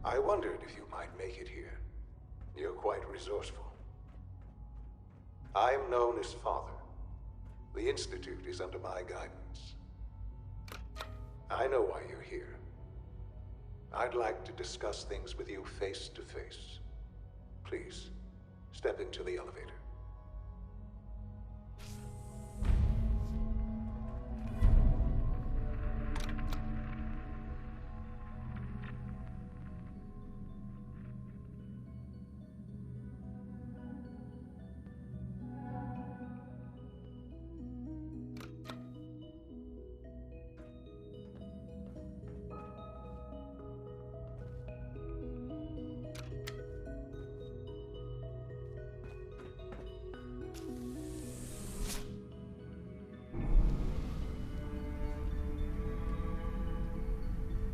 I wondered if you might make it here. You're quite resourceful. I'm known as Father. The Institute is under my guidance. I know why you're here. I'd like to discuss things with you face to face. Please, step into the elevator.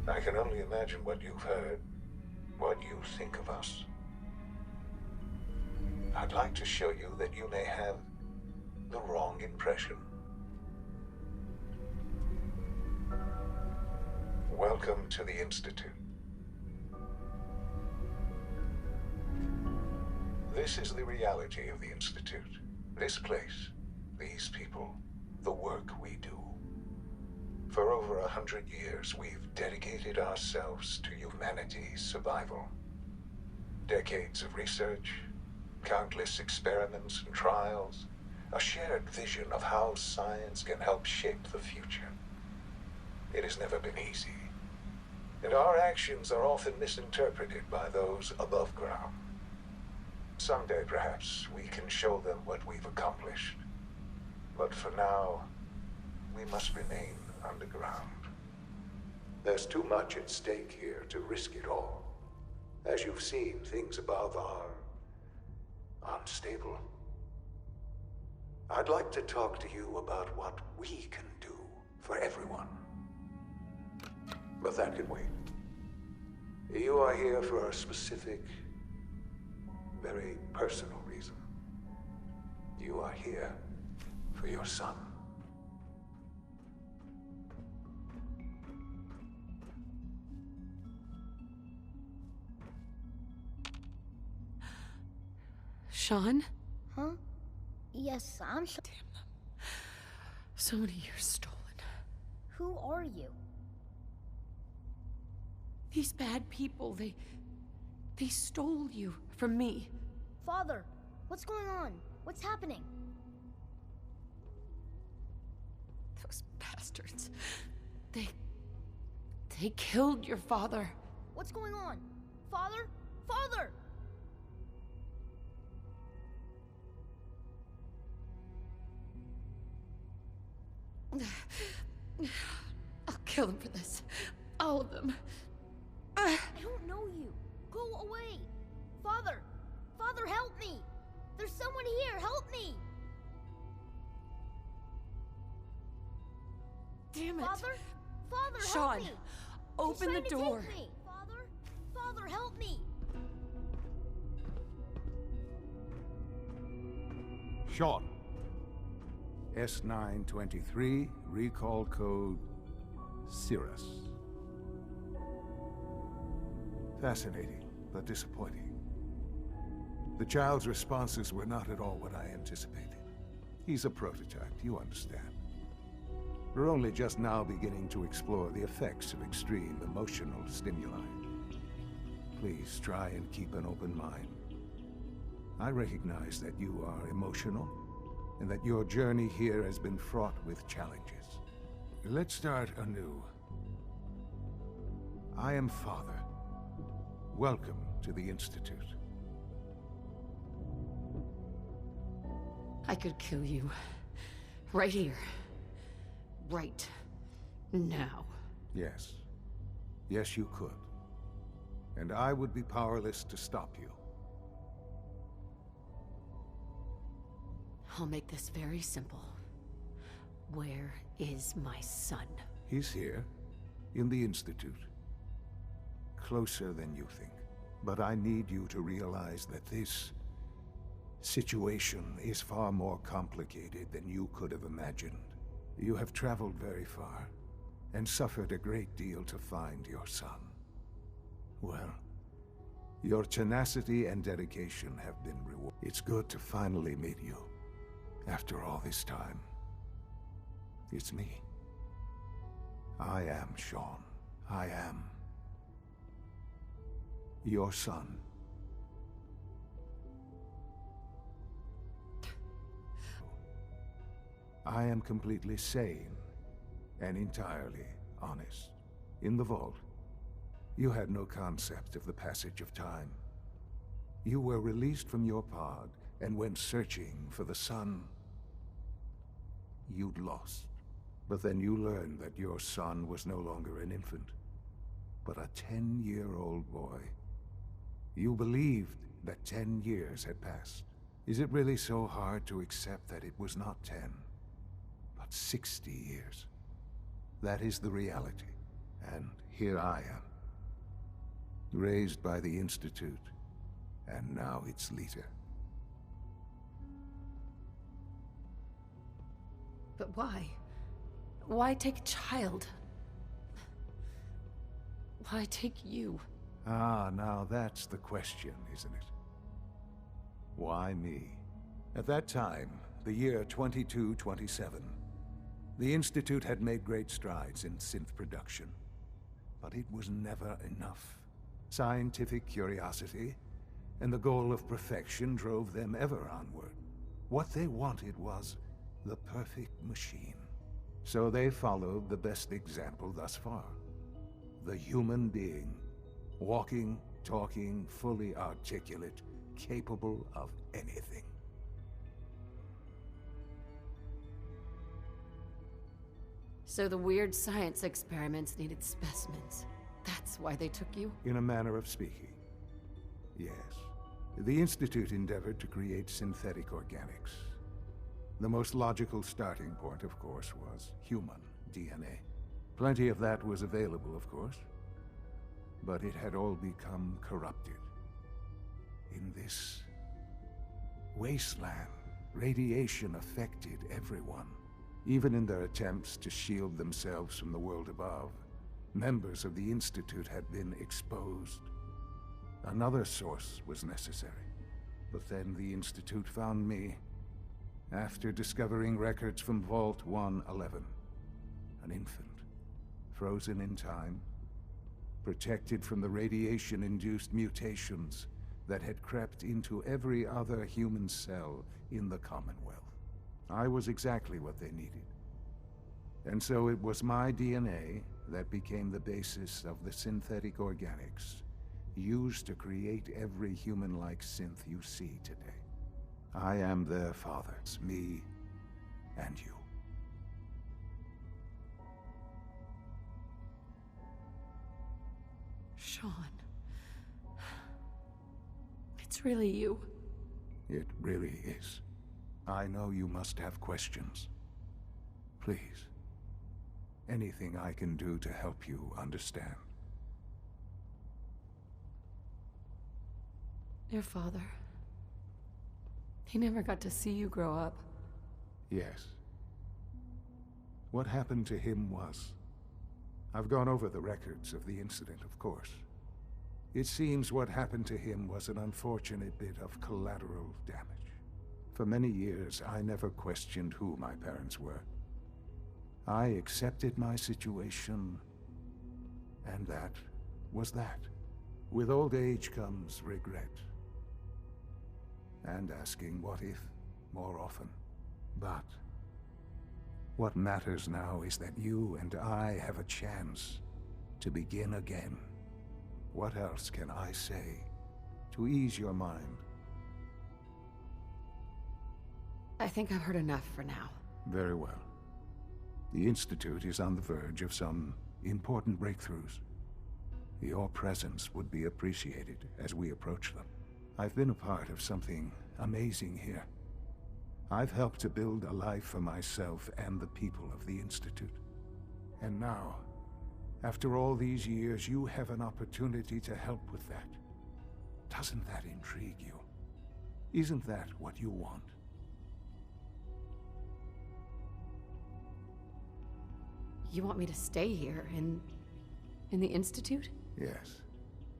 I can only imagine what you've heard, what you think of us. I'd like to show you that you may have the wrong impression. Welcome to the Institute. This is the reality of the Institute. This place, these people, the work we do. For over 100 years, we've dedicated ourselves to humanity's survival. Decades of research, countless experiments and trials, a shared vision of how science can help shape the future. It has never been easy, and our actions are often misinterpreted by those above ground. Someday, perhaps, we can show them what we've accomplished. But for now, we must remain underground. There's too much at stake here to risk it all. As you've seen, things above are unstable. I'd like to talk to you about what we can do for everyone. But that can wait. You are here for a specific, very personal reason. You are here for your son. Sean? Huh? Yes, I'm Sean. Damn them. So many years stolen. Who are you? These bad people, they stole you from me. Father, what's going on? What's happening? Those bastards. They killed your father. What's going on? Father? Father! I'll kill them for this. All of them. I don't know you. Go away. Father! Father, help me! There's someone here, help me! Damn it. Father? Father, Sean, help me! open the He's trying to door. take me. Father? Father, help me! Sean. S923, recall code Cirrus. Fascinating, but disappointing. The child's responses were not at all what I anticipated. He's a prototype, you understand. We're only just now beginning to explore the effects of extreme emotional stimuli. Please try and keep an open mind. I recognize that you are emotional, and that your journey here has been fraught with challenges. Let's start anew. I am Father. Welcome to the Institute. I could kill you. Right here. Right now. Yes. Yes, you could. And I would be powerless to stop you. I'll make this very simple. Where is my son? He's here, in the Institute. Closer than you think. But I need you to realize that this situation is far more complicated than you could have imagined. You have traveled very far, and suffered a great deal to find your son. Well, Your tenacity and dedication have been rewarded. It's good to finally meet you. After all this time. It's me. I am Shaun. I am your son. I am completely sane and entirely honest. In the vault, you had no concept of the passage of time. You were released from your pod and went searching for the son you'd lost. But then you learned that your son was no longer an infant, but a 10-year-old boy. You believed that 10 years had passed. Is it really so hard to accept that it was not 10, but 60 years? That is the reality, and here I am. Raised by the Institute, and now its leader. But why? Why take a child? Why take you? Ah, now that's the question, isn't it? Why me? At that time, the year 2227, the Institute had made great strides in synth production. But it was never enough. Scientific curiosity and the goal of perfection drove them ever onward. What they wanted was the perfect machine. So they followed the best example thus far. The human being. Walking, talking, fully articulate, capable of anything. So the weird science experiments needed specimens. That's why they took you? In a manner of speaking, yes. The Institute endeavored to create synthetic organics. The most logical starting point, of course, was human DNA. Plenty of that was available, of course. But it had all become corrupted. In this wasteland, radiation affected everyone. Even in their attempts to shield themselves from the world above, members of the Institute had been exposed. Another source was necessary. But then the Institute found me, after discovering records from Vault 111. An infant, frozen in time, protected from the radiation-induced mutations that had crept into every other human cell in the Commonwealth. I was exactly what they needed. And so it was my DNA that became the basis of the synthetic organics used to create every human-like synth you see today. I am their father. It's me and you. Shaun. It's really you. It really is. I know you must have questions. Please. Anything I can do to help you understand. Your father. He never got to see you grow up. Yes. What happened to him was... I've gone over the records of the incident, of course. It seems what happened to him was an unfortunate bit of collateral damage. For many years, I never questioned who my parents were. I accepted my situation, and that was that. With old age comes regret. And asking what if more often. But what matters now is that you and I have a chance to begin again. What else can I say to ease your mind? I think I've heard enough for now. Very well. The Institute is on the verge of some important breakthroughs. Your presence would be appreciated as we approach them. I've been a part of something amazing here. I've helped to build a life for myself and the people of the Institute. And now, after all these years, you have an opportunity to help with that. Doesn't that intrigue you? Isn't that what you want? You want me to stay here, in the Institute? Yes,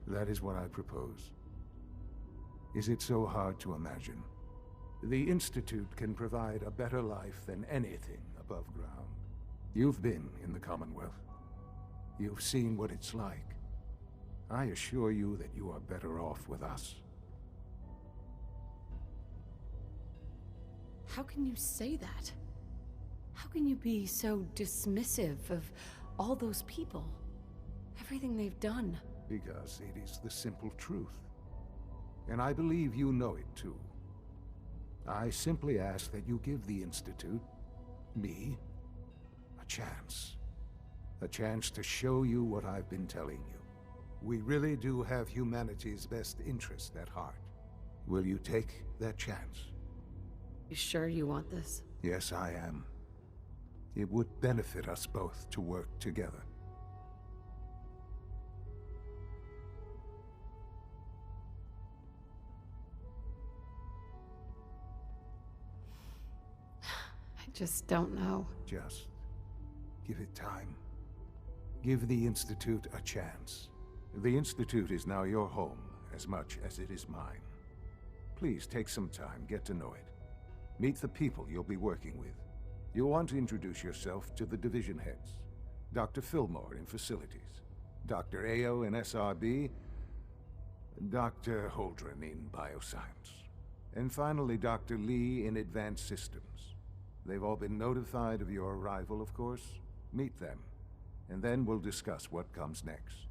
that is what I propose. Is it so hard to imagine? The Institute can provide a better life than anything above ground. You've been in the Commonwealth. You've seen what it's like. I assure you that you are better off with us. How can you say that? How can you be so dismissive of all those people? Everything they've done? Because it is the simple truth. And I believe you know it too. I simply ask that you give the Institute, me, a chance. A chance to show you what I've been telling you. We really do have humanity's best interest at heart. Will you take that chance? You sure you want this? Yes, I am. It would benefit us both to work together. I just don't know. Just give it time. Give the Institute a chance. The Institute is now your home as much as it is mine. Please take some time, get to know it. Meet the people you'll be working with. You'll want to introduce yourself to the division heads. Dr. Fillmore in Facilities, Dr. Ayo in SRB, Dr. Holdren in Bioscience, and finally Dr. Lee in Advanced Systems. They've all been notified of your arrival, of course. Meet them, and then we'll discuss what comes next.